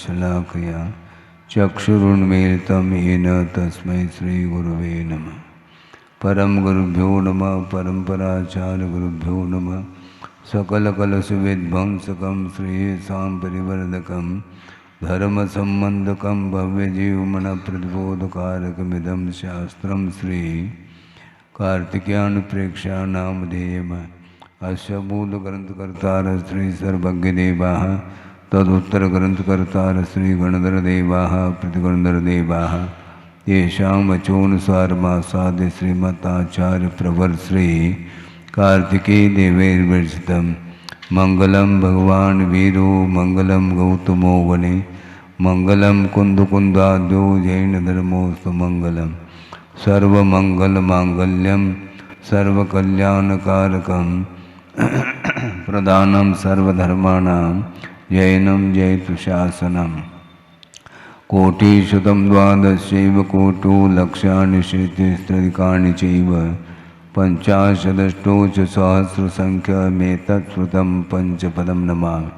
शलाकया चक्षुरुन्मीलितं येन तस्मै श्रीगुरवे नमः। परम गुरुभ्यो नमः। परम्पराचार्य गुरुभ्यो नमः। सकलकलशविध्वंसकं श्रेयसां परिवर्धकं धर्मसम्बन्धकं भव्यजीवमनप्रतिबोधकारकमिदं शास्त्रं श्री कार्तिकेयानुप्रेक्षानामधेयम्। अस्य मूलग्रन्थकर्तार श्री सर्वज्ञदेवाः, तदुत्तरग्रन्थकर्तार श्री गणधरदेवाः प्रतिगणधरदेवाः, येषां वचोनुसारमासाद्य श्रीमताचार्य प्रवर श्री कार्तिकेय देवैर्विरचितं। मंगलम भगवान वीरो मंगलम गौतमो वने मंगलम कुंदकुंदाद्यो जैन धर्मोस्तु मंगलम सर्वमंगल मांगल्यम सर्वकल्याणकारकम प्रदानम सर्वधर्माणां जैनम जयतु शासनम। कोटिशतं द्वादशैव कोटो लक्षाणि श्रुतिस्त्रिकाणि चैव पंचाशदष्टौ च सहस्रसंख्यमेतत्श्रुतं पंचपदं नमामि।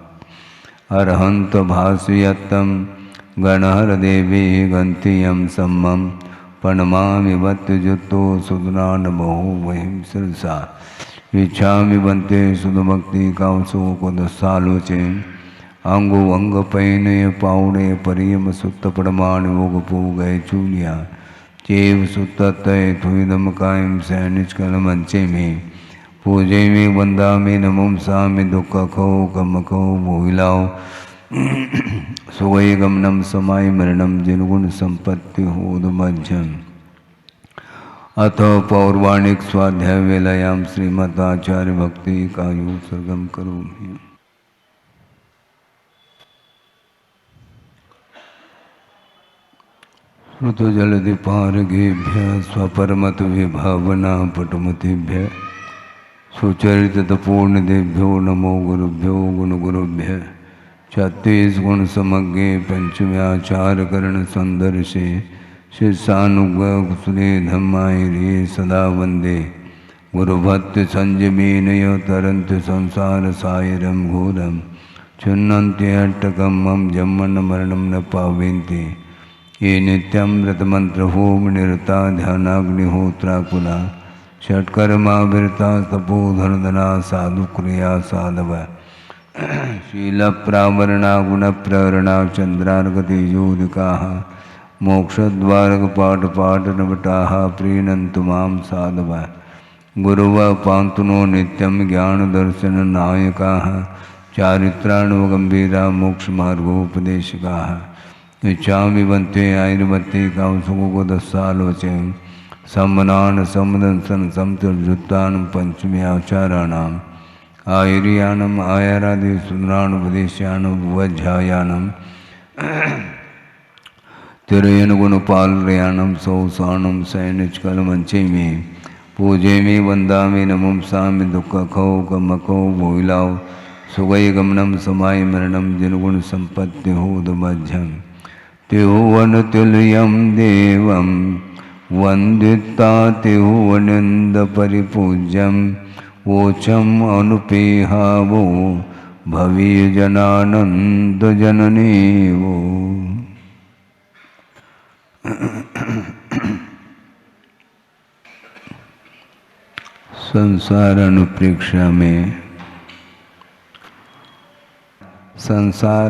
अर्हन्त भास्वयत्तं गणहरदेवे गन्त्यं सम्मं प्रणमामि भक्तजुतो सुदनानमहो वहीं शिरसा इच्छामि बन्ते सुधभक्ति कांसोकोदसालोचे अंगो अंग पैनय पावणे परियम सुत्त पड़माण वोग पो गए चूलिया चेव सुतय थुदम कायम सैनिच कलमंचे में पूजे में वंदा में नमम सा में दुख खो कम खो मोहिलाओ सुवय गमनम समाय मरणम जिनगुण संपत्ति होदमज्जम। अथ पौर्वाणिक स्वाध्याय वेलायाम श्रीमताचार्य भक्ति का योग सर्गम करोमि। श्रुतो जलधिपारगेभ्य स्वपरमत विभावना पटुमतिभ्य सुचरितपूर्णदेभ्यो नमो गुरुभ्यो गुणगुरुभ्य। 36 गुण समज्ञे पंचम्याचार करण संदर्शे शिष्यानुगुसुले धम्माय रे सदा वंदे गुरुभक्त संजमेनय तरंत संसार सायरम घोरम छिन्नन्त्यट्टकं मम जन्मन मरणं न पावेन्ते ये नित्यमृतमंत्र होम निरता ध्यानाग्निहोत्राकुला षट्कर्मा विरता तपोधनधना साधु क्रिया साधव शील प्रावरणा गुण प्रवरणा चंद्रार्गतेजोदिका मोक्षद्वारकपाट पाट नवटाः प्रीणन्तु मां साधव गुरुव पान्तुनो नित्यं ज्ञानदर्शन नायकाः चारित्राणुगंभीरा मोक्षमार्गोपदेशकाः इच्छामि बन्ते आयुर्वत्ते कांसुकोदसालोचे सम्मनान सम्मदंसन समतुर्जुत्तान पंचम्याचाराणाम् आयुर्यानम् आयारादि सुंदरानुपदेश्यानम् वज्झायानम् तिरयन गुणपालयानम सौसानम सैनिचकलमंचे में पूजे में वंदा में नमम साम्य दुख खो कमको भोइलाओ सुगय गमनम समाय मरणम जिनगुण संपत्ति होदमज्जम। त्रिभुवन तुल्यं देवं वंदिता त्रिभुवनंद परिपूज्यं वोचम अनुपेहावो भवीय जनानंद जननी वो। संसार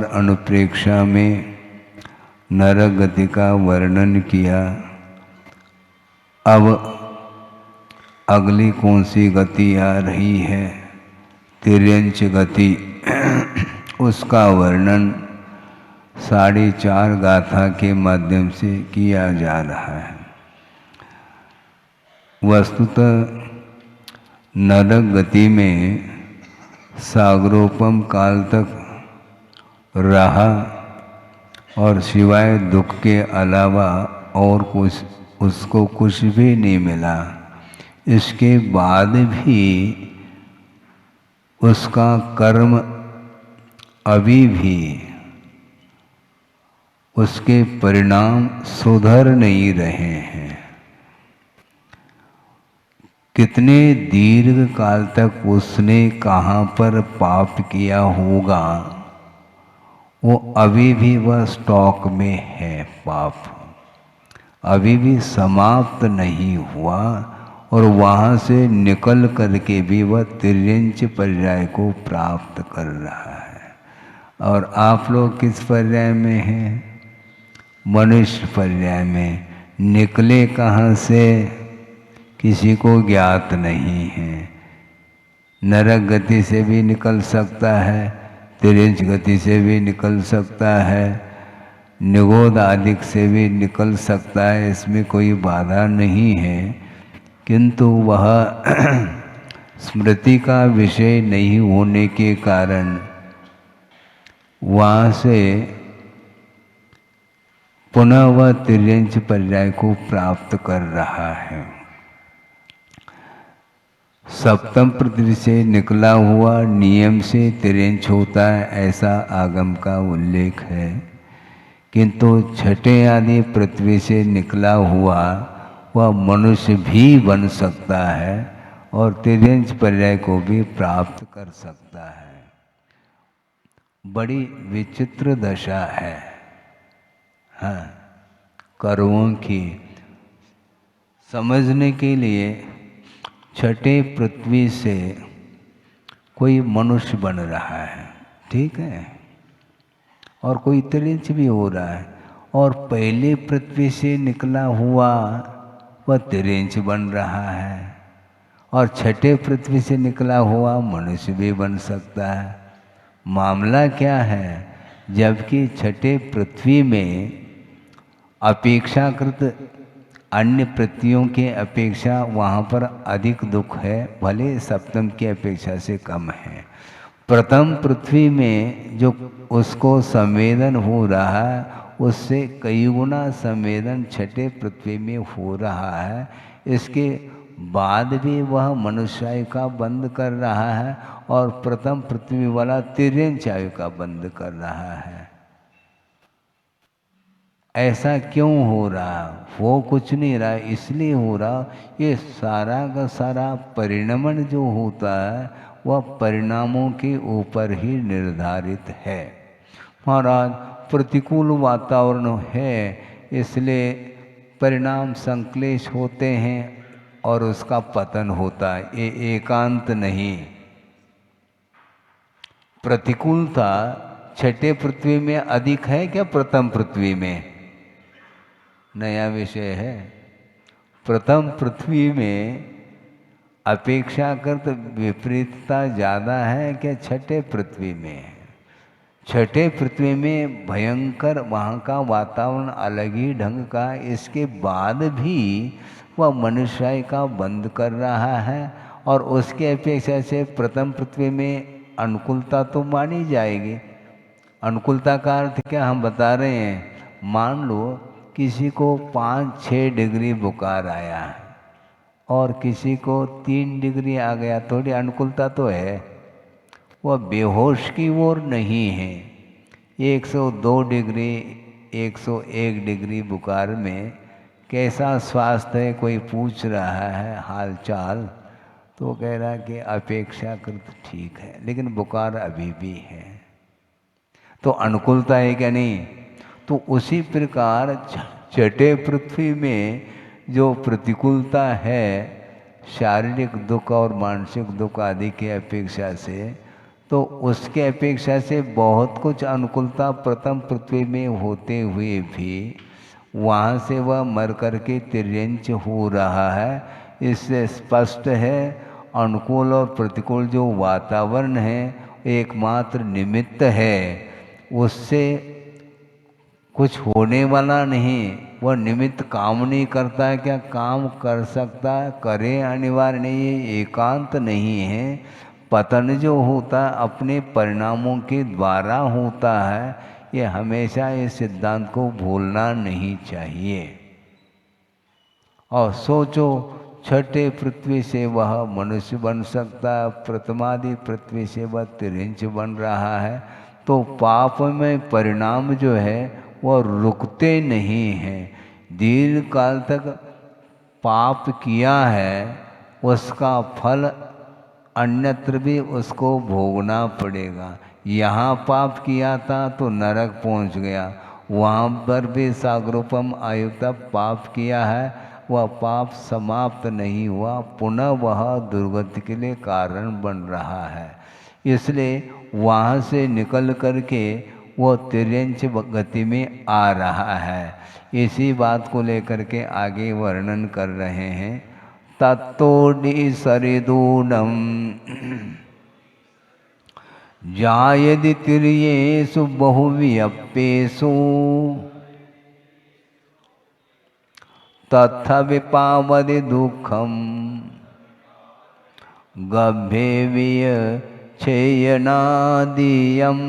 अनुप्रेक्षा में नरक गति का वर्णन किया। अब अगली कौन सी गति आ रही है, तिर्यंच गति, उसका वर्णन 4.5 गाथा के माध्यम से किया जा रहा है। वस्तुतः नरक गति में सागरोपम काल तक रहा और सिवाय दुख के अलावा और कुछ उसको कुछ भी नहीं मिला। इसके बाद भी उसका कर्म अभी भी उसके परिणाम सुधर नहीं रहे हैं। कितने दीर्घ काल तक उसने कहाँ पर पाप किया होगा वो अभी भी वह स्टॉक में है, पाप अभी भी समाप्त नहीं हुआ, और वहाँ से निकल करके भी वह तिर्यंच पर्याय को प्राप्त कर रहा है। और आप लोग किस पर्याय में हैं? मनुष्य पर्याय में। निकले कहाँ से किसी को ज्ञात नहीं है। नरक गति से भी निकल सकता है, तिर्यंच गति से भी निकल सकता है, निगोद आदि से भी निकल सकता है, इसमें कोई बाधा नहीं है। किंतु वह स्मृति का विषय नहीं होने के कारण वहाँ से पुनः वह तिर्यंच पर्याय को प्राप्त कर रहा है। सप्तम पृथ्वी से निकला हुआ नियम से तिर्यंच होता है, ऐसा आगम का उल्लेख है। किंतु छठे आदि पृथ्वी से निकला हुआ वह मनुष्य भी बन सकता है और तिर्यंच पर्याय को भी प्राप्त कर सकता है। बड़ी विचित्र दशा है, हाँ, कर्मों की। समझने के लिए छठे पृथ्वी से कोई मनुष्य बन रहा है, ठीक है, और कोई तिर्यंच भी हो रहा है, और पहले पृथ्वी से निकला हुआ वह तिर्यंच बन रहा है, और छठे पृथ्वी से निकला हुआ मनुष्य भी बन सकता है। मामला क्या है? जबकि छठे पृथ्वी में अपेक्षाकृत अन्य पृथ्वियों के अपेक्षा वहाँ पर अधिक दुख है, भले सप्तम की अपेक्षा से कम है। प्रथम पृथ्वी में जो उसको संवेदन हो रहा है उससे कई गुना संवेदन छठे पृथ्वी में हो रहा है। इसके बाद भी वह मनुष्यायु का बंद कर रहा है और प्रथम पृथ्वी वाला तिर्यंच आयु का बंद कर रहा है। ऐसा क्यों हो रहा? वो कुछ नहीं रहा, इसलिए हो रहा, ये सारा का सारा परिणमन जो होता है वह परिणामों के ऊपर ही निर्धारित है। महाराज प्रतिकूल वातावरण है इसलिए परिणाम संक्लेश होते हैं और उसका पतन होता है, ये एकांत नहीं। प्रतिकूलता छठे पृथ्वी में अधिक है क्या प्रथम पृथ्वी में? नया विषय है। प्रथम पृथ्वी में अपेक्षाकृत विपरीतता ज़्यादा है क्या छठे पृथ्वी में? छठे पृथ्वी में भयंकर वहाँ का वातावरण अलग ही ढंग का, इसके बाद भी वह मनुष्य का बंद कर रहा है और उसके अपेक्षा से प्रथम पृथ्वी में अनुकूलता तो मानी जाएगी। अनुकूलता का अर्थ क्या हम बता रहे हैं? मान लो किसी को 5-6 डिग्री बुखार आया और किसी को 3 डिग्री आ गया, थोड़ी अनुकूलता तो है। वह बेहोश की ओर नहीं है। 102 डिग्री 101 डिग्री बुखार में कैसा स्वास्थ्य है कोई पूछ रहा है हाल चाल, तो कह रहा है कि अपेक्षाकृत ठीक है, लेकिन बुखार अभी भी है। तो अनुकूलता है क्या? नहीं। तो उसी प्रकार छठे पृथ्वी में जो प्रतिकूलता है शारीरिक दुख और मानसिक दुख आदि की अपेक्षा से, तो उसके अपेक्षा से बहुत कुछ अनुकूलता प्रथम पृथ्वी में होते हुए भी वहाँ से वह मर करके तिर्यंच हो रहा है। इससे स्पष्ट है अनुकूल और प्रतिकूल जो वातावरण है एकमात्र निमित्त है, उससे कुछ होने वाला नहीं। वह निमित्त काम नहीं करता है क्या? काम कर सकता है, करे, अनिवार्य नहीं है, एकांत नहीं है। पतन जो होता है अपने परिणामों के द्वारा होता है, ये हमेशा इस सिद्धांत को भूलना नहीं चाहिए। और सोचो छठे पृथ्वी से वह मनुष्य बन सकता है, प्रथमादि पृथ्वी से वह तिर्यंच बन रहा है, तो पाप में परिणाम जो है वह रुकते नहीं हैं। दीर्घ काल तक पाप किया है उसका फल अन्यत्र भी उसको भोगना पड़ेगा। यहाँ पाप किया था तो नरक पहुँच गया, वहाँ पर भी सागरूपम आयुक्त पाप किया है, वह पाप समाप्त नहीं हुआ, पुनः वह दुर्गति के लिए कारण बन रहा है। इसलिए वहाँ से निकल करके वो तिर्यंच गति में आ रहा है। इसी बात को लेकर के आगे वर्णन कर रहे हैं। तत्तोडि सरिदूनम जायदि तिर्येषु बहुव्यप्येषु तथा विपावदि दुःखम गभ्येविय छेयनादियम।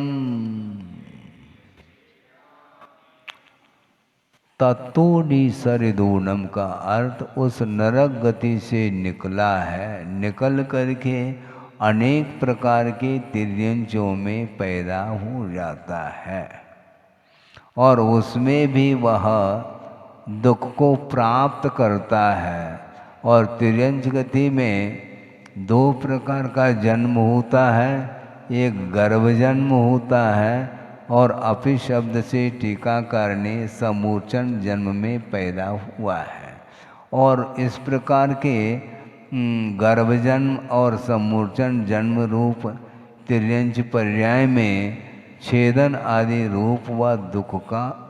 तत्तोडि सरिदूनम का अर्थ उस नरक गति से निकला है, निकल करके अनेक प्रकार के तिर्यंचों में पैदा हो जाता है और उसमें भी वह दुख को प्राप्त करता है। और तिर्यंच गति में दो प्रकार का जन्म होता है, एक गर्भ जन्म होता है और अपि शब्द से टीकाकार ने समूर्छन जन्म में पैदा हुआ है। और इस प्रकार के गर्भजन्म और समूर्छन जन्म रूप तिर्यंच पर्याय में छेदन आदि रूप व दुख का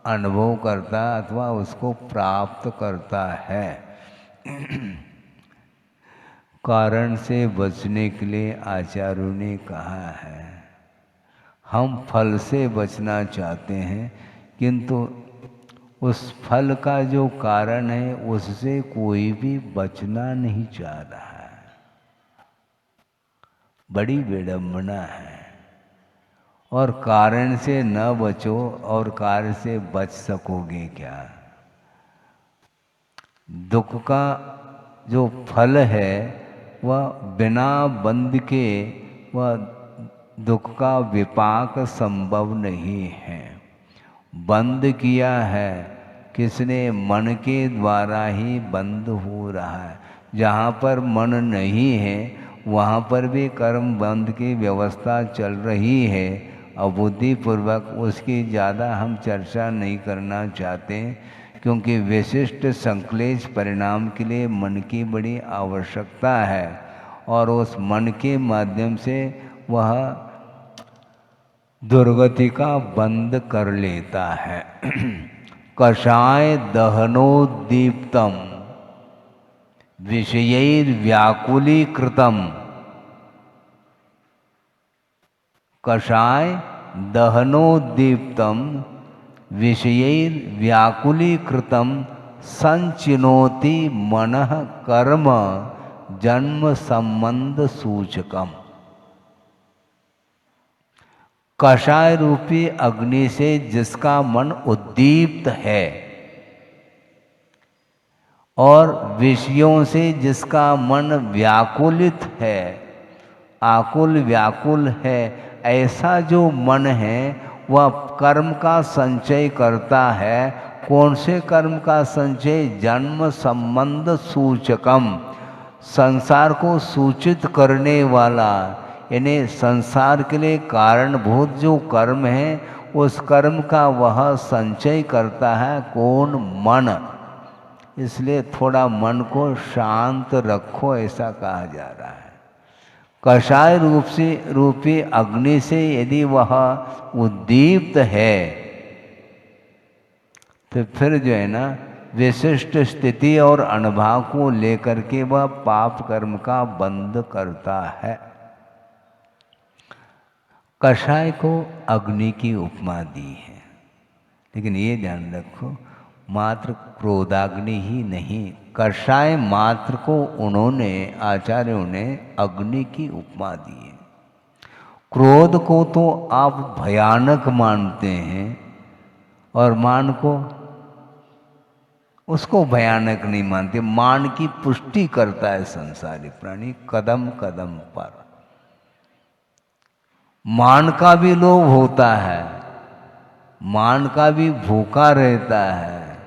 अनुभव करता अथवा उसको प्राप्त करता है। कारण से बचने के लिए आचार्यों ने कहा है, हम फल से बचना चाहते हैं किंतु उस फल का जो कारण है उससे कोई भी बचना नहीं चाह रहा है। बड़ी विडंबना है। और कारण से न बचो और कार्य से बच सकोगे क्या? दुख का जो फल है वह बिना बंध के वह दुख का विपाक संभव नहीं है। बंद किया है किसने? मन के द्वारा ही बंद हो रहा है। जहाँ पर मन नहीं है वहाँ पर भी कर्म बंद की व्यवस्था चल रही है। अबुद्धिपूर्वक उसकी ज़्यादा हम चर्चा नहीं करना चाहते क्योंकि विशिष्ट संक्लेश परिणाम के लिए मन की बड़ी आवश्यकता है और उस मन के माध्यम से वह दुर्गति का बंद कर लेता है। कषाय दहनोद्दीप्तम विषयैर्व्याकुलीकृतम। कषाय दहनोद्दीप्तम विषयैर्व्याकुलीकृतम संचिनोति मनः कर्म जन्म संबंध सूचकम। कषाय रूपी अग्नि से जिसका मन उद्दीप्त है और विषयों से जिसका मन व्याकुलित है, आकुल व्याकुल है, ऐसा जो मन है वह कर्म का संचय करता है। कौन से कर्म का संचय? जन्म संबंध सूचकम, संसार को सूचित करने वाला, यानी संसार के लिए कारणभूत जो कर्म है उस कर्म का वह संचय करता है। कौन? मन। इसलिए थोड़ा मन को शांत रखो ऐसा कहा जा रहा है। कषाय रूपी अग्नि से यदि वह उद्दीप्त है तो फिर जो है ना विशिष्ट स्थिति और अनुभव को लेकर के वह पाप कर्म का बंध करता है। कषाय को अग्नि की उपमा दी है, लेकिन ये ध्यान रखो मात्र क्रोधाग्नि ही नहीं, कषाय मात्र को उन्होंने आचार्यों ने अग्नि की उपमा दी है। क्रोध को तो आप भयानक मानते हैं और मान को उसको भयानक नहीं मानते। मान की पुष्टि करता है संसारी प्राणी कदम कदम पर। मान का भी लोभ होता है, मान का भी भूखा रहता है,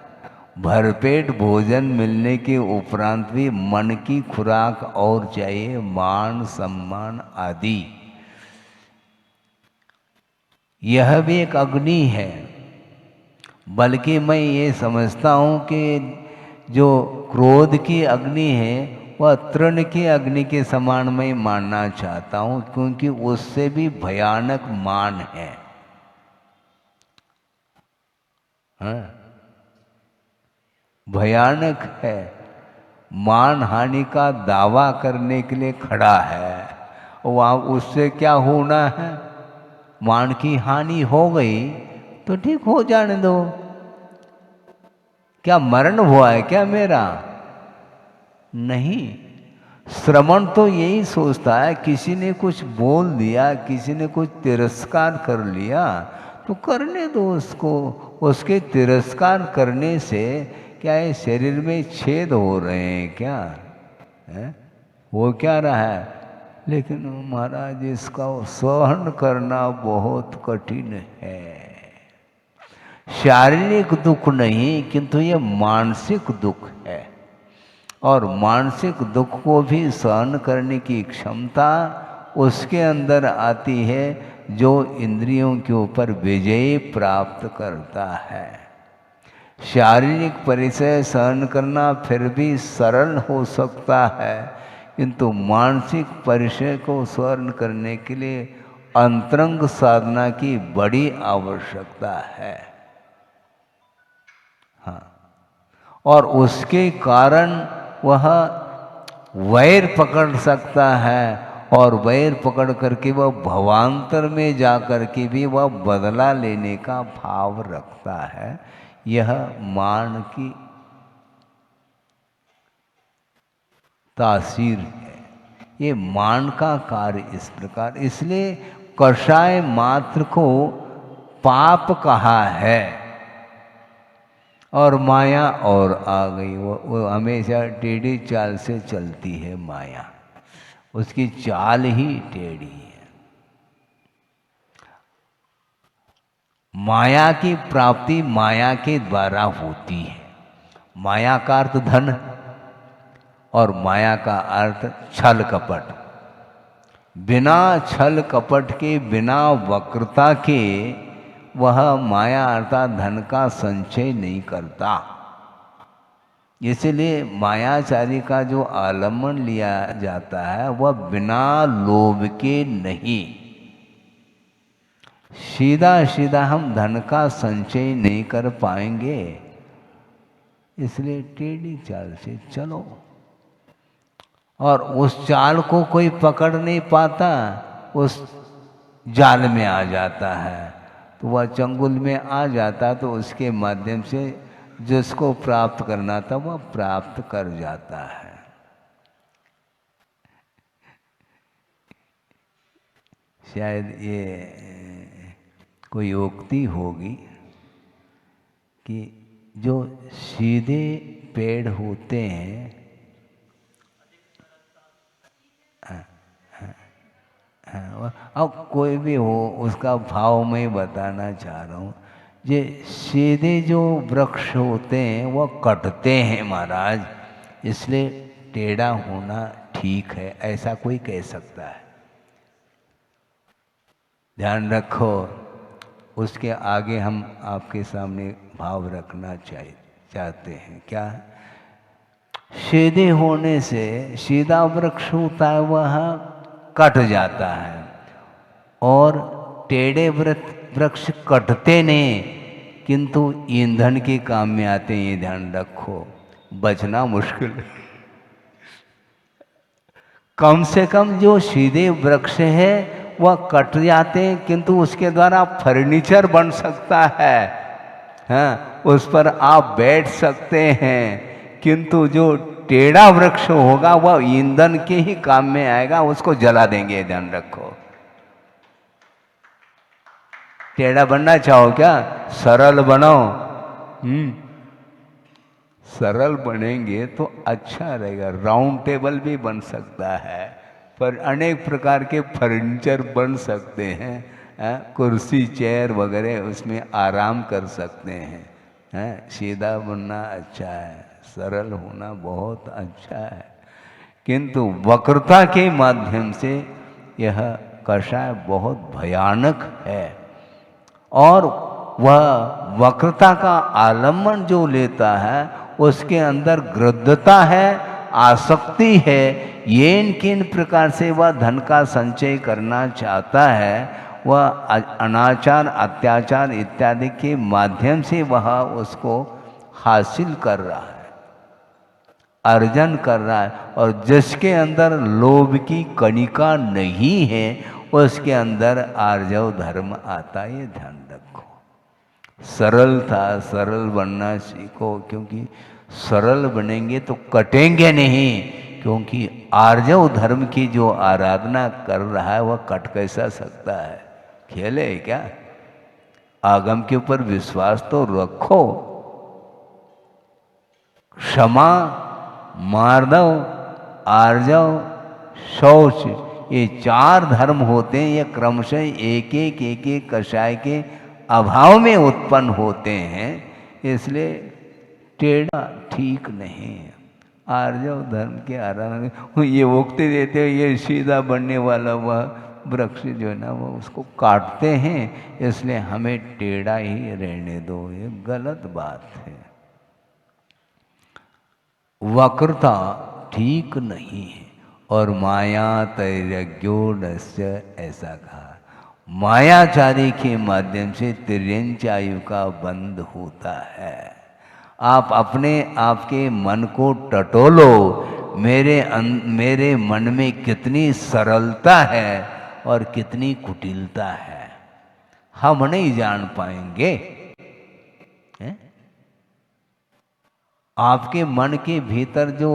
भरपेट भोजन मिलने के उपरांत भी मन की खुराक और चाहिए, मान सम्मान आदि। यह भी एक अग्नि है। बल्कि मैं ये समझता हूँ कि जो क्रोध की अग्नि है वह तृण की अग्नि के समान मैं मानना चाहता हूँ, क्योंकि उससे भी भयानक मान है। हाँ, भयानक है। मान हानि का दावा करने के लिए खड़ा है। वहाँ उससे क्या होना है? मान की हानि हो गई तो ठीक, हो जाने दो। क्या मरण हुआ है क्या मेरा? नहीं। श्रवण तो यही सोचता है, किसी ने कुछ बोल दिया, किसी ने कुछ तिरस्कार कर लिया तो करने दो उसको। उसके तिरस्कार करने से क्या है, शरीर में छेद हो रहे हैं क्या है? हो क्या रहा है? लेकिन महाराज इसका सहन करना बहुत कठिन है। शारीरिक दुख नहीं, किंतु ये मानसिक दुख है। और मानसिक दुख को भी सहन करने की क्षमता उसके अंदर आती है जो इंद्रियों के ऊपर विजय प्राप्त करता है। शारीरिक परिचय सहन करना फिर भी सरल हो सकता है, किंतु मानसिक परिचय को सहन करने के लिए अंतरंग साधना की बड़ी आवश्यकता है। हाँ, और उसके कारण वह वैर पकड़ सकता है, और वैर पकड़ करके वह भवांतर में जा कर के भी वह बदला लेने का भाव रखता है। यह मान की तासीर है। ये मान का कार्य इस प्रकार, इसलिए कषाय मात्र को पाप कहा है। और माया और आ गई, वो हमेशा टेढ़ी चाल से चलती है माया, उसकी चाल ही टेढ़ी है। माया की प्राप्ति माया के द्वारा होती है। माया का अर्थ धन और माया का अर्थ छल कपट। बिना छल कपट के, बिना वक्रता के वह माया अर्थात धन का संचय नहीं करता। इसलिए मायाचारी का जो आलम्बन लिया जाता है वह बिना लोभ के नहीं। सीधा सीधा हम धन का संचय नहीं कर पाएंगे, इसलिए टेढ़ी चाल से चलो। और उस चाल को कोई पकड़ नहीं पाता, उस जाल में आ जाता है, तो वह चंगुल में आ जाता, तो उसके माध्यम से जिसको प्राप्त करना था वह प्राप्त कर जाता है। शायद ये कोई उक्ति होगी कि जो सीधे पेड़ होते हैं, अब कोई भी हो उसका भाव मैं बताना चाह रहा हूँ। ये सीधे जो वृक्ष होते हैं वह कटते हैं महाराज, इसलिए टेढ़ा होना ठीक है, ऐसा कोई कह सकता है। ध्यान रखो, उसके आगे हम आपके सामने भाव रखना चाहते हैं। क्या? सीधे होने से, सीधा वृक्ष होता है वह कट जाता है, और टेढ़े वृक्ष कटते नहीं, किंतु ईंधन के काम में आते हैं। ये ध्यान रखो, बचना मुश्किल है। कम से कम जो सीधे वृक्ष है वह कट जाते हैं, किंतु उसके द्वारा फर्नीचर बन सकता है। हाँ, उस पर आप बैठ सकते हैं, किंतु जो टेढ़ा वृक्ष होगा वह ईंधन के ही काम में आएगा, उसको जला देंगे। ध्यान रखो। टेढ़ा बनना चाहो क्या? सरल बनो। सरल बनेंगे तो अच्छा रहेगा। राउंड टेबल भी बन सकता है, पर अनेक प्रकार के फर्नीचर बन सकते हैं। कुर्सी चेयर वगैरह उसमें आराम कर सकते हैं। है। सीधा बनना अच्छा है, सरल होना बहुत अच्छा है, किंतु वक्रता के माध्यम से यह कषाय बहुत भयानक है। और वह वक्रता का आलम्बन जो लेता है उसके अंदर गृद्धता है, आसक्ति है। ये किन प्रकार से वह धन का संचय करना चाहता है, वह अनाचार, अत्याचार इत्यादि के माध्यम से वह उसको हासिल कर रहा है, अर्जन कर रहा है। और जिसके अंदर लोभ की कणिका नहीं है उसके अंदर आर्जव धर्म आता है, ये ध्यान रखो। सरल था, सरल बनना सीखो, क्योंकि सरल बनेंगे तो कटेंगे नहीं। क्योंकि आर्जव धर्म की जो आराधना कर रहा है वह कट कैसा सकता है? खेल है क्या? आगम के ऊपर विश्वास तो रखो। क्षमा, मार्दव, आर्जव, शौच, ये चार धर्म होते हैं। ये क्रमशः एक एक कषाय के अभाव में उत्पन्न होते हैं, इसलिए टेढ़ा ठीक नहीं है। आर्जव धर्म के आराधना ये उक्ति देते हैं, ये सीधा बनने वाला वह वृक्ष जो है ना वो उसको काटते हैं, इसलिए हमें टेढ़ा ही रहने दो, ये गलत बात है। वक्रता ठीक नहीं है। और माया तैर्यज्ञोडस्य ऐसा कहा, मायाचारी के माध्यम से तिर्यंच आयु का बंध होता है। आप अपने आपके मन को टटोलो, मेरे मन में कितनी सरलता है और कितनी कुटिलता है, हम नहीं जान पाएंगे। है? आपके मन के भीतर जो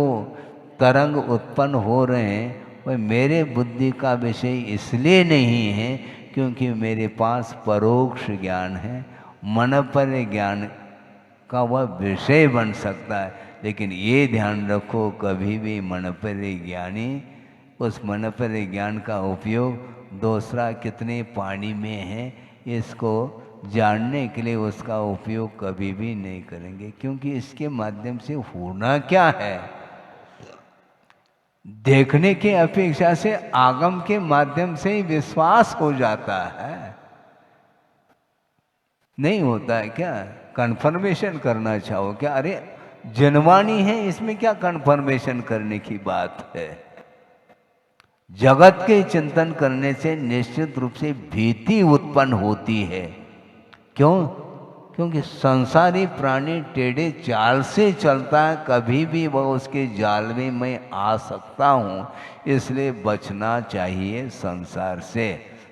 तरंग उत्पन्न हो रहे हैं वह मेरे बुद्धि का विषय इसलिए नहीं है क्योंकि मेरे पास परोक्ष ज्ञान है। मन पर ज्ञान का वह विषय बन सकता है, लेकिन ये ध्यान रखो कभी भी मन पर ज्ञानी उस मन पर ज्ञान का उपयोग दूसरा कितने पानी में है इसको जानने के लिए उसका उपयोग कभी भी नहीं करेंगे, क्योंकि इसके माध्यम से होना क्या है? देखने के अपेक्षा से आगम के माध्यम से ही विश्वास हो जाता है। नहीं होता है क्या? कन्फर्मेशन करना चाहो क्या? अरे जनवाणी है, इसमें क्या कन्फर्मेशन करने की बात है? जगत के चिंतन करने से निश्चित रूप से भीति उत्पन्न होती है। क्यों? क्योंकि संसारी प्राणी टेढ़े चाल से चलता है, कभी भी वह उसके जाल में मैं आ सकता हूँ, इसलिए बचना चाहिए संसार से।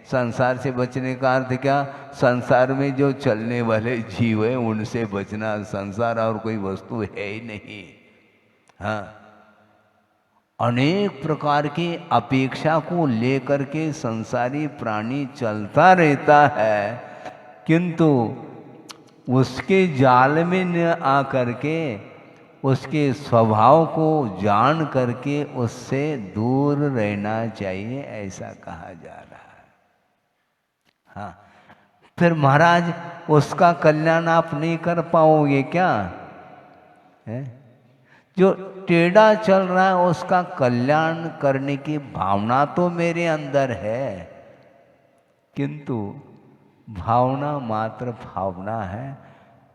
संसार से बचने का अर्थ क्या? संसार में जो चलने वाले जीव हैं उनसे बचना। संसार और कोई वस्तु है ही नहीं। हाँ, अनेक प्रकार की अपेक्षा को लेकर के संसारी प्राणी चलता रहता है, किंतु उसके जाल में न आ करके उसके स्वभाव को जान करके उससे दूर रहना चाहिए, ऐसा कहा जा रहा है। हाँ, फिर महाराज उसका कल्याण आप नहीं कर पाओगे क्या? है? जो टेढ़ा चल रहा है उसका कल्याण करने की भावना तो मेरे अंदर है, किंतु भावना मात्र भावना है।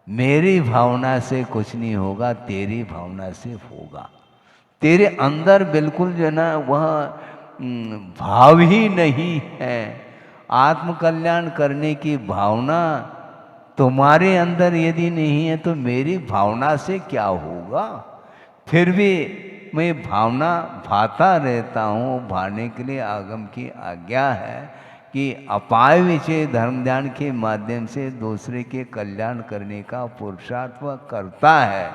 मेरी भावना से कुछ नहीं होगा, तेरी भावना से होगा। तेरे अंदर बिल्कुल जो है ना वह भाव ही नहीं है। आत्म कल्याण करने की भावना तुम्हारे अंदर यदि नहीं है तो मेरी भावना से क्या होगा? फिर भी मैं भावना भाता रहता हूँ। भाने के लिए आगम की आज्ञा है कि अपाय विषय धर्म ध्यान के माध्यम से दूसरे के कल्याण करने का पुरुषार्थ वह करता है,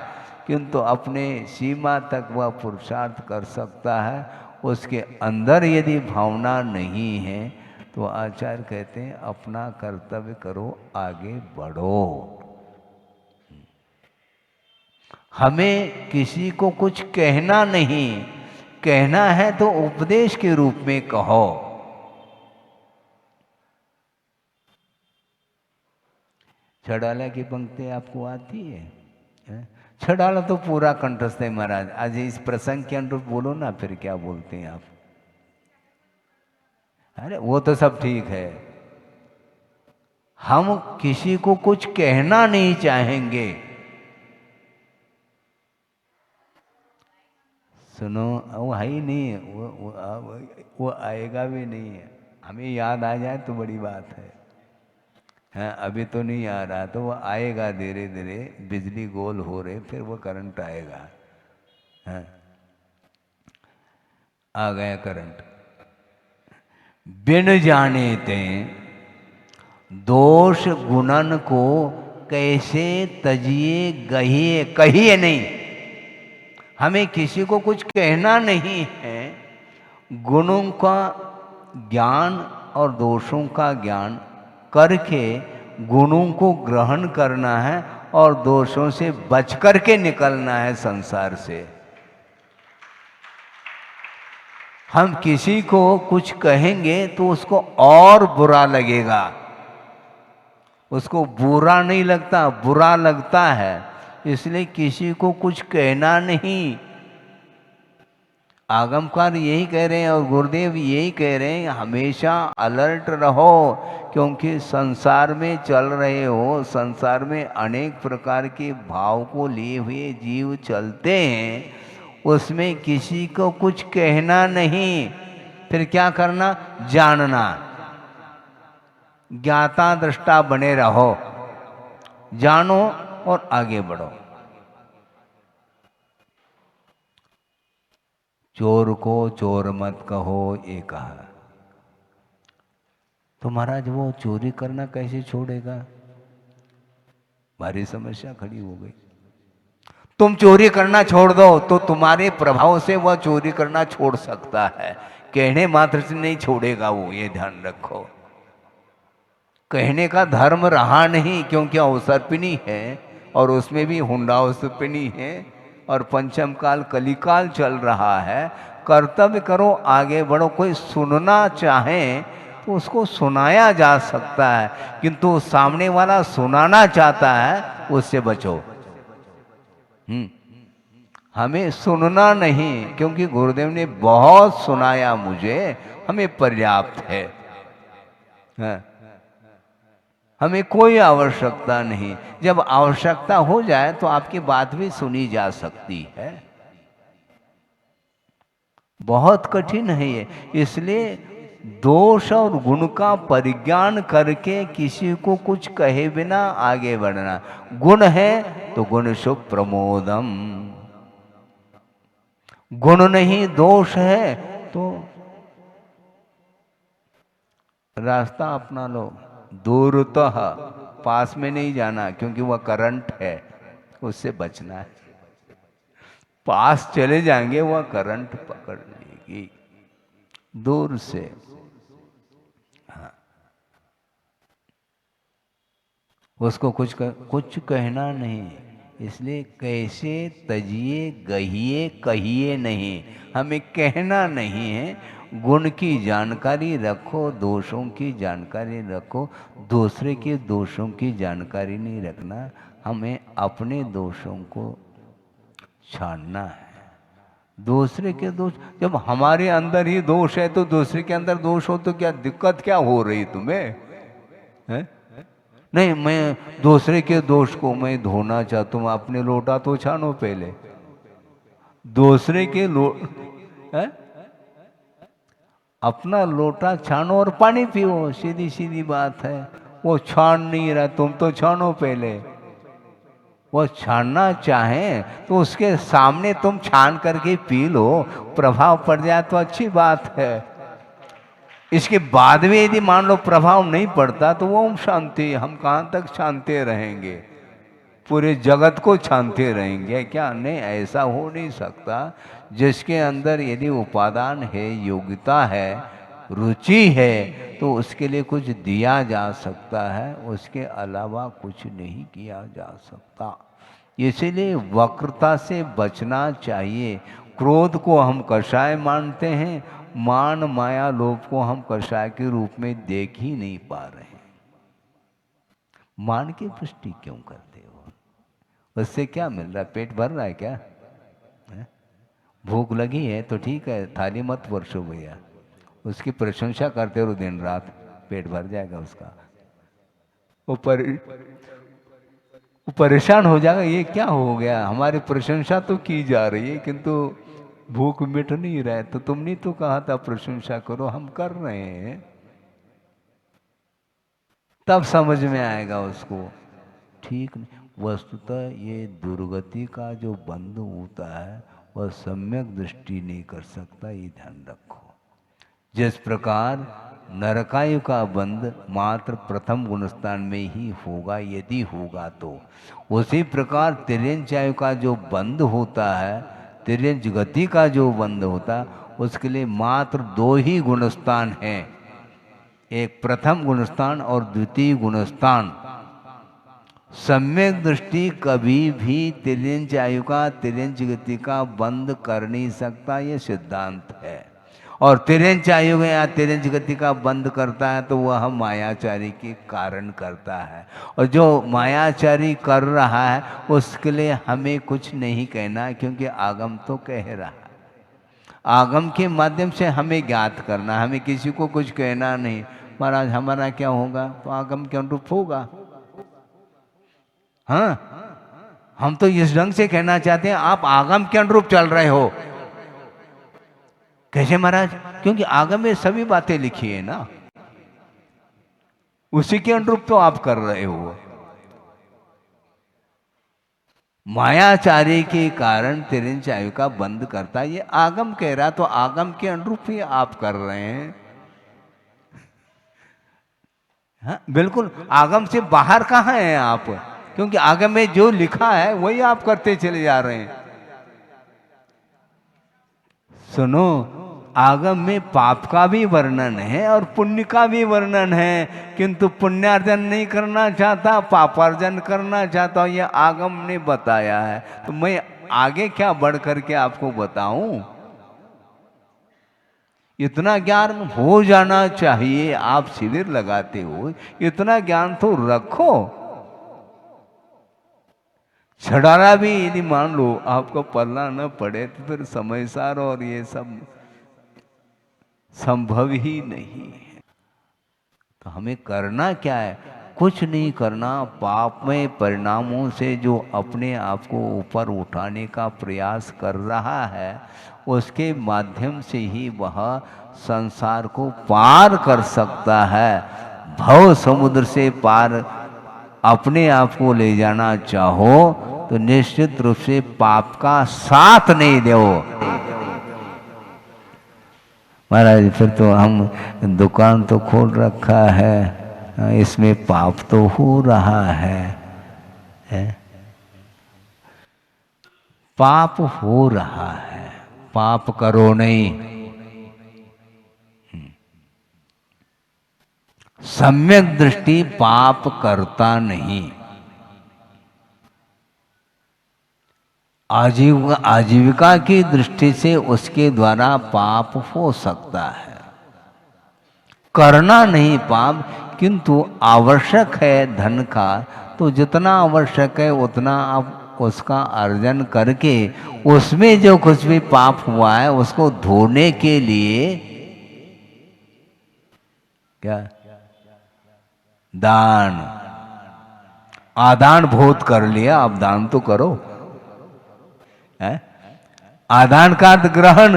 किंतु अपने सीमा तक वह पुरुषार्थ कर सकता है। उसके अंदर यदि भावना नहीं है तो आचार्य कहते हैं अपना कर्तव्य करो, आगे बढ़ो। हमें किसी को कुछ कहना नहीं, कहना है तो उपदेश के रूप में कहो। छड़ाला की पंक्ति आपको आती है? हैं? छड़ाला तो पूरा कंठस्थ है महाराज। आज इस प्रसंग के अनुरूप बोलो ना, फिर क्या बोलते हैं आप? अरे वो तो सब ठीक है, हम किसी को कुछ कहना नहीं चाहेंगे। सुनो, वो है ही नहीं है, वो आएगा भी नहीं है। हमें याद आ जाए तो बड़ी बात है। हाँ, अभी तो नहीं आ रहा, तो वो आएगा धीरे धीरे। बिजली गोल हो रहे, फिर वो करंट आएगा। हाँ, आ गया करंट। बिन जाने ते दोष गुणन को कैसे तजिए गहिए, कहिए नहीं। हमें किसी को कुछ कहना नहीं है। गुणों का ज्ञान और दोषों का ज्ञान करके गुणों को ग्रहण करना है और दोषों से बच करके निकलना है संसार से। हम किसी को कुछ कहेंगे तो उसको और बुरा लगेगा। उसको बुरा नहीं लगता, बुरा लगता है। इसलिए किसी को कुछ कहना नहीं। आगमकार यही कह रहे हैं और गुरुदेव यही कह रहे हैं, हमेशा अलर्ट रहो, क्योंकि संसार में चल रहे हो। संसार में अनेक प्रकार के भाव को लिए हुए जीव चलते हैं, उसमें किसी को कुछ कहना नहीं। फिर क्या करना? जानना, ज्ञाता दृष्टा बने रहो, जानो और आगे बढ़ो। चोर को चोर मत कहो, ये कहा। तो महाराज वो चोरी करना कैसे छोड़ेगा? भारी समस्या खड़ी हो गई। तुम चोरी करना छोड़ दो तो तुम्हारे प्रभाव से वह चोरी करना छोड़ सकता है, कहने मात्र से नहीं छोड़ेगा वो, ये ध्यान रखो। कहने का धर्म रहा नहीं, क्योंकि अवसर्पिणी है और उसमें भी हुंडा अवसर्पिणी है और पंचम काल कलिकाल चल रहा है। कर्तव्य करो, आगे बढ़ो। कोई सुनना चाहे तो उसको सुनाया जा सकता है, किंतु सामने वाला सुनाना चाहता है, उससे बचो। हमें सुनना नहीं, क्योंकि गुरुदेव ने बहुत सुनाया मुझे, हमें पर्याप्त है। हाँ। हमें कोई आवश्यकता नहीं। जब आवश्यकता हो जाए तो आपकी बात भी सुनी जा सकती है। बहुत कठिन है ये। इसलिए दोष और गुण का परिज्ञान करके किसी को कुछ कहे बिना आगे बढ़ना। गुण है तो गुण शुभ प्रमोदम, गुण नहीं दोष है तो रास्ता अपना लो। दूरतः, पास में नहीं जाना, क्योंकि वह करंट है, उससे बचना है। पास चले जाएंगे वह करंट पकड़ लेगी, दूर से। हाँ, उसको कुछ कहना नहीं। इसलिए कैसे तजिए गहिए, कहिए नहीं। हमें कहना नहीं है। गुण की जानकारी रखो, दोषों की जानकारी रखो। दूसरे के दोषों की जानकारी नहीं रखना। हमें अपने दोषों को छानना है। दूसरे के दोष, जब हमारे अंदर ही दोष है तो दूसरे के अंदर दोष हो तो क्या दिक्कत क्या हो रही तुम्हें? है? नहीं, मैं दूसरे के दोष को मैं धोना चाहता हूँ। अपने लोटा तो छानो पहले। दूसरे के है? अपना लोटा छानो और पानी पियो, सीधी सीधी बात है। वो छान नहीं रहा, तुम तो छानो पहले। वो छानना चाहे तो उसके सामने तुम छान करके पी लो, प्रभाव पड़ जाए तो अच्छी बात है। इसके बाद में यदि मान लो प्रभाव नहीं पड़ता तो वो ओम शांति, हम कहाँ तक छानते रहेंगे? पूरे जगत को छानते रहेंगे क्या? नहीं, ऐसा हो नहीं सकता। जिसके अंदर यदि उपादान है, योग्यता है, रुचि है, तो उसके लिए कुछ दिया जा सकता है, उसके अलावा कुछ नहीं किया जा सकता। इसीलिए वक्रता से बचना चाहिए। क्रोध को हम कषाय मानते हैं, मान माया लोभ को हम कषाय के रूप में देख ही नहीं पा रहे हैं। मान की पुष्टि क्यों करते हो? उससे क्या मिल रहा है? पेट भर रहा है क्या? है? भूख लगी है तो ठीक है, थाली मत परसो भैया, उसकी प्रशंसा करते रहो दिन रात, पेट भर जाएगा उसका। वो परेशान हो जाएगा, ये क्या हो गया, हमारी प्रशंसा तो की जा रही है किंतु भूख मिट नहीं रहा है। तो तुमने तो कहा था प्रशंसा करो, हम कर रहे हैं। तब समझ में आएगा उसको। ठीक नहीं, वस्तुतः ये दुर्गति का जो बंध होता है वह सम्यक दृष्टि नहीं कर सकता, ये ध्यान रखो। जिस प्रकार नरकायु का बंध मात्र प्रथम गुणस्थान में ही होगा, यदि होगा तो उसी प्रकार तिर्यंचायु का जो बंध होता है, तिर्यंच गति का जो बंध होता है, उसके लिए मात्र दो ही गुणस्थान हैं, एक प्रथम गुणस्थान और द्वितीय गुणस्थान। सम्यक दृष्टि कभी भी तिर्यंच आयु का, तिर्यंच गति का बंद कर नहीं सकता, ये सिद्धांत है। और तिर्यंच आयु या तिर्यंच गति का बंद करता है तो वह मायाचारी के कारण करता है, और जो मायाचारी कर रहा है उसके लिए हमें कुछ नहीं कहना, क्योंकि आगम तो कह रहा है। आगम के माध्यम से हमें ज्ञात करना, हमें किसी को कुछ कहना नहीं। महाराज हमारा क्या होगा, तो आगम के अनुरूप होगा। हाँ, हम तो इस ढंग से कहना चाहते हैं, आप आगम के अनुरूप चल रहे हो। कैसे महाराज? क्योंकि आगम में सभी बातें लिखी है ना, उसी के अनुरूप तो आप कर रहे हो। मायाचारी के कारण तिर्यंच आयु का बंद करता है, ये आगम कह रहा, तो आगम के अनुरूप ही आप कर रहे हैं। हाँ बिल्कुल, आगम से बाहर कहाँ हैं आप? क्योंकि आगम में जो लिखा है वही आप करते चले जा रहे हैं। सुनो, आगम में पाप का भी वर्णन है और पुण्य का भी वर्णन है, किंतु पुण्यार्जन नहीं करना चाहता, पापार्जन करना चाहता हूं, यह आगम ने बताया है। तो मैं आगे क्या बढ़ करके आपको बताऊं? इतना ज्ञान हो जाना चाहिए। आप शिविर लगाते हो, इतना ज्ञान तो रखो। छड़ाना भी यदि मान लो आपको पढ़ना न पड़े तो फिर समयसार और ये सब संभव ही नहीं है। तो हमें करना क्या है? कुछ नहीं करना। पापमय परिणामों से जो अपने आप को ऊपर उठाने का प्रयास कर रहा है, उसके माध्यम से ही वह संसार को पार कर सकता है। भव समुद्र से पार अपने आप को ले जाना चाहो तो निश्चित रूप से पाप का साथ नहीं दो। महाराज फिर तो हम दुकान तो खोल रखा है, इसमें पाप तो हो रहा है? पाप हो रहा है, पाप करो नहीं। सम्यक दृष्टि पाप करता नहीं। आजीविका की दृष्टि से उसके द्वारा पाप हो सकता है, करना नहीं पाप, किंतु आवश्यक है धन का, तो जितना आवश्यक है उतना आप उसका अर्जन करके उसमें जो कुछ भी पाप हुआ है उसको धोने के लिए क्या दान, आदान भोत कर लिया, आप दान तो करो। आदान का अर्थ ग्रहण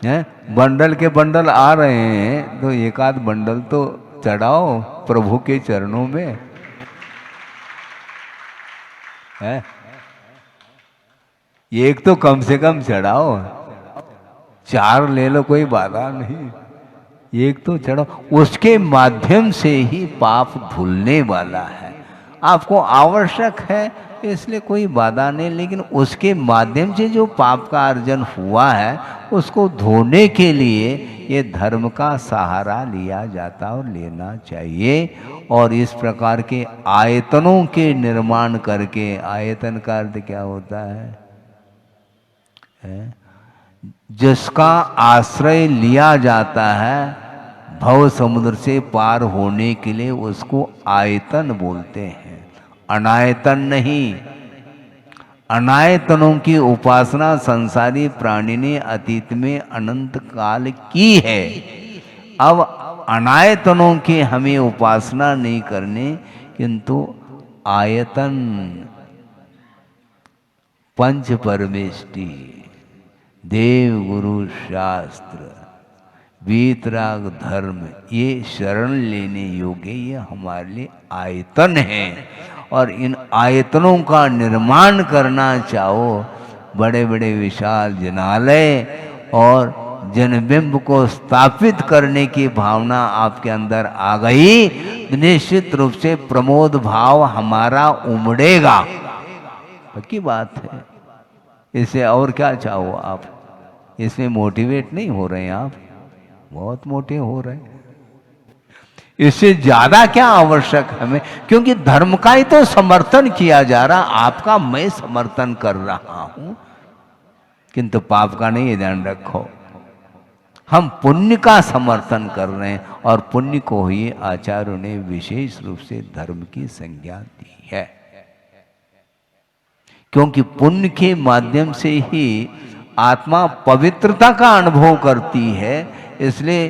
है। बंडल के बंडल आ रहे हैं तो एक आध बंडल तो चढ़ाओ प्रभु के चरणों में है। एक तो कम से कम चढ़ाओ, 4 ले लो कोई बाधा नहीं, एक तो चढ़ाओ। उसके माध्यम से ही पाप धुलने वाला है। आपको आवश्यक है इसलिए कोई बाधा नहीं, लेकिन उसके माध्यम से जो पाप का अर्जन हुआ है उसको धोने के लिए ये धर्म का सहारा लिया जाता और लेना चाहिए। और इस प्रकार के आयतनों के निर्माण करके, आयतन का अर्थ क्या होता है? जिसका आश्रय लिया जाता है, भव समुद्र से पार होने के लिए उसको आयतन बोलते हैं, अनायतन नहीं। अनायतनों की उपासना संसारी प्राणी ने अतीत में अनंत काल की है। अब अनायतनों की हमें उपासना नहीं करनी, किंतु आयतन पंच परमेष्टि देव गुरु शास्त्र वीतराग धर्म ये शरण लेने योग्य ये हमारे लिए आयतन है। और इन आयतनों का निर्माण करना चाहो, बड़े बड़े विशाल जनालय और जनबिंब को स्थापित करने की भावना आपके अंदर आ गई, तो निश्चित रूप से प्रमोद भाव हमारा उमड़ेगा। पक्की बात है। इससे और क्या चाहो आप? इसमें मोटिवेट नहीं हो रहे हैं आप, बहुत मोटे हो रहे हैं। इससे ज्यादा क्या आवश्यक हमें? क्योंकि धर्म का ही तो समर्थन किया जा रहा, आपका मैं समर्थन कर रहा हूं, किंतु पाप का नहीं, ध्यान रखो। हम पुण्य का समर्थन कर रहे हैं, और पुण्य को ही आचार्यों ने विशेष रूप से धर्म की संज्ञा दी है। क्योंकि पुण्य के माध्यम से ही आत्मा पवित्रता का अनुभव करती है। इसलिए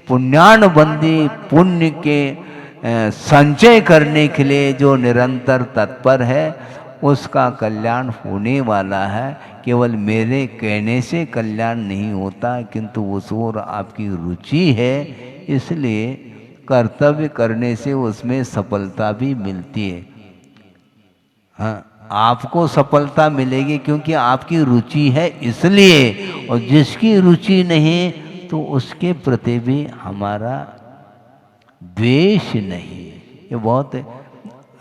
पुण्यानुबंधी पुण्य के संचय करने के लिए जो निरंतर तत्पर है, उसका कल्याण होने वाला है। केवल मेरे कहने से कल्याण नहीं होता, किंतु उस ओर आपकी रुचि है, इसलिए कर्तव्य करने से उसमें सफलता भी मिलती है। हाँ, आपको सफलता मिलेगी क्योंकि आपकी रुचि है इसलिए, और जिसकी रुचि नहीं तो उसके प्रति भी हमारा द्वेष नहीं। ये बहुत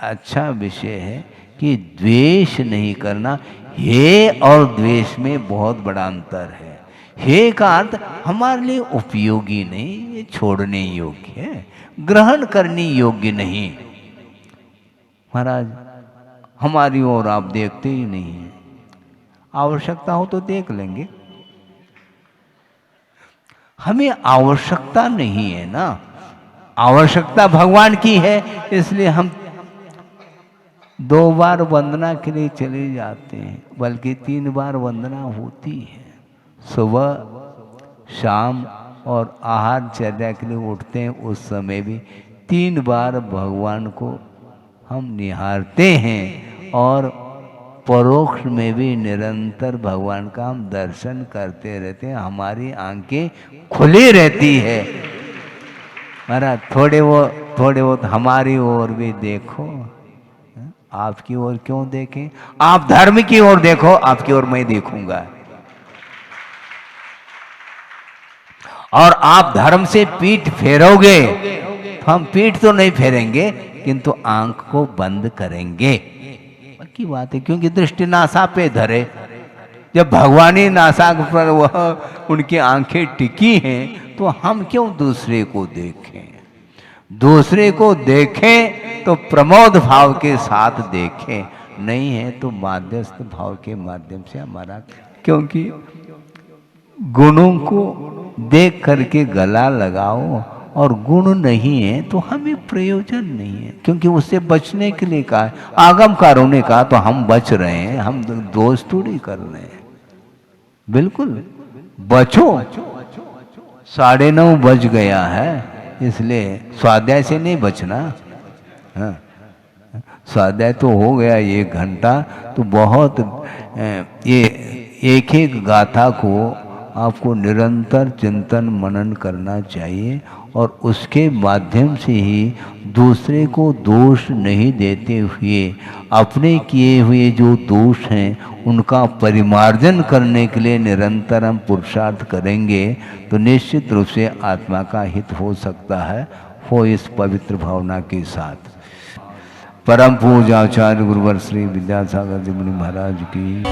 अच्छा विषय है कि द्वेष नहीं करना। हे और द्वेष में बहुत बड़ा अंतर है। हे का अर्थ हमारे लिए उपयोगी नहीं, ये छोड़ने योग्य है, ग्रहण करने योग्य नहीं। महाराज हमारी ओर आप देखते ही नहीं है, आवश्यकता हो तो देख लेंगे। हमें आवश्यकता नहीं है ना, आवश्यकता भगवान की है, इसलिए हम 2 बार वंदना के लिए चले जाते हैं, बल्कि 3 बार वंदना होती है। सुबह शाम और आहार चर्या के लिए उठते हैं, उस समय भी 3 बार भगवान को हम निहारते हैं, और परोक्ष में भी निरंतर भगवान का हम दर्शन करते रहते हैं। हमारी आंखें खुली रहती है। महाराज थोड़े बहुत हमारी ओर भी देखो। आपकी ओर क्यों देखें? आप धर्म की ओर देखो, आपकी ओर मैं देखूंगा। और आप धर्म से पीठ फेरोगे, हम पीठ तो नहीं फेरेंगे, किंतु आंख को बंद करेंगे। की बात है, क्योंकि दृष्टि नासा पे धरे। जब भगवानी नासा पर वह उनकी आंखें टिकी हैं, तो हम क्यों दूसरे को देखें? दूसरे को देखें तो प्रमोद भाव के साथ देखें, नहीं है तो माध्यस्थ भाव के माध्यम से हमारा, क्योंकि गुणों को देख करके गला लगाओ और गुण नहीं है तो हमें प्रयोजन नहीं है, क्योंकि उससे बचने के लिए कहा है। आगमकारों ने कहा तो हम बच रहे हैं, हम दोष थोड़ी कर रहे हैं। बिल्कुल बचो। 9:30 बज गया है, इसलिए स्वाध्याय से नहीं बचना। हाँ, स्वाध्याय तो हो गया 1 घंटा, तो बहुत ये एक गाथा को आपको निरंतर चिंतन मनन करना चाहिए, और उसके माध्यम से ही दूसरे को दोष नहीं देते हुए अपने किए हुए जो दोष हैं उनका परिमार्जन करने के लिए निरंतर हम पुरुषार्थ करेंगे, तो निश्चित रूप से आत्मा का हित हो सकता है। हो इस पवित्र भावना के साथ। परम पूज्य आचार्य गुरुवर श्री विद्यासागर जी मुनि महाराज की।